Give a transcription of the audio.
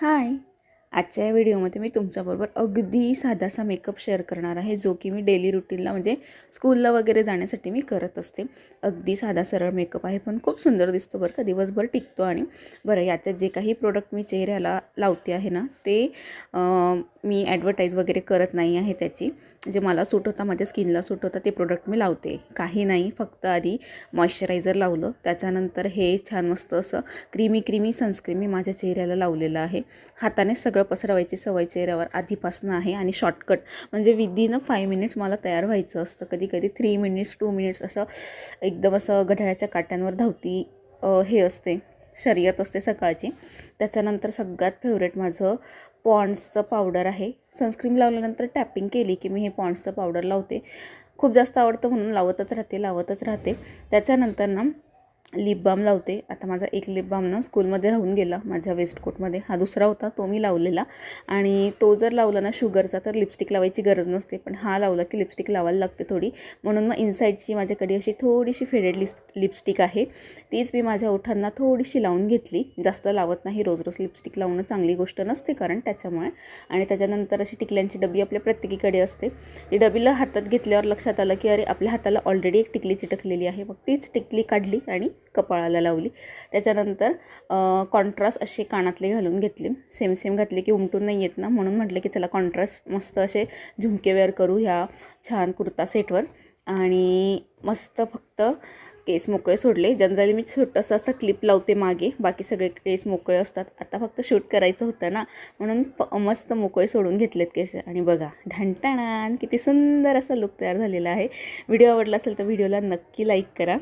हाय. आजच्या या व्हिडिओमध्ये मी तुमच्याबरोबर अगदी साधासा मेकअप शेअर करणार आहे, जो की मी डेली रुटीनला म्हणजे स्कूलला वगैरे जाण्यासाठी मी करत असते. अगदी साधा सरळ मेकअप आहे, पण खूप सुंदर दिसतो बरं का, दिवसभर टिकतो. आणि बरं, याच्यात जे काही प्रोडक्ट मी चेहऱ्याला लावते आहे ना, ते मी ॲडव्हर्टाईज वगैरे करत नाही आहे. त्याची जे मला सूट होता, माझ्या स्किनला सूट होता, ते प्रोडक्ट मी लावते. काही नाही, फक्त आधी मॉइश्चरायझर लावलं, त्याच्यानंतर हे छान मस्त असं क्रीमी सनस्क्रीन मी माझ्या चेहऱ्याला लावलेलं आहे. हातानेच सगळं पसरवायची सवय चेहऱ्यावर आधीपासून आहे. आणि शॉर्टकट म्हणजे विदिन 5 मिनिट्स मला तयार व्हायचं असतं. कधी कधी 3 मिनिट्स 2 मिनिट्स असं एकदम असं घड्याळाच्या काट्यांवर धावती हे असते, शर्यत असते सकाळची. त्याच्यानंतर सगळ्यात फेवरेट माझं पॉन्ड्सचं पावडर आहे. सनस्क्रीन लावल्यानंतर टॅपिंग केली की मी हे पॉन्ड्सचं पावडर लावते. खूप जास्त आवडतं म्हणून लावतच राहते. त्याच्यानंतर ना लिप बाम लावते. आता माझा एक लिप बाम ना स्कूलमध्ये राहून गेला, माझ्या वेस्टकोटमध्ये. हा दुसरा होता, तो मी लावलेला. आणि तो जर लावला ना शुगरचा, तर लिपस्टिक लावायची गरज नसते, पण हा लावला की लिपस्टिक लावायला लागते थोडी. म्हणून मग इनसाईडची माझ्याकडे अशी थोडीशी फेडेड लिपस्टिक आहे, तीच मी माझ्या ओठांना थोडीशी लावून घेतली. जास्त लावत नाही, रोज लिपस्टिक लावणं चांगली गोष्ट नसते कारण त्याच्यामुळे. आणि त्याच्यानंतर अशी टिकल्यांची डबी आपल्या प्रत्येकीकडे असते. ती डबीला हातात घेतल्यावर लक्षात आलं की अरे, आपल्या हाताला ऑलरेडी एक टिकली चिटकलेली आहे. मग तीच टिकली काढली आणि कपाळाला लावली. त्याच्यानंतर कॉन्ट्रास्ट असे कानातले घालून घेतले. सेम घातले की उमटून नाही येत ना, म्हणून म्हटलं की चला कॉन्ट्रास्ट मस्त असे झुमके वेअर करू ह्या छान कुर्ता सेटवर. आणि मस्त फक्त केस मोकळे सोडले. जनरली मी छोटंसं असं क्लिप लावते मागे, बाकी सगळे केस मोकळे असतात. आता फक्त शूट करायचं होतं ना, म्हणून मस्त मोकळे सोडून घेतलेत केस. आणि बघा, ढणटणान किती सुंदर असा लुक तयार झालेला आहे. व्हिडिओ आवडला असेल तर व्हिडिओला नक्की लाईक करा.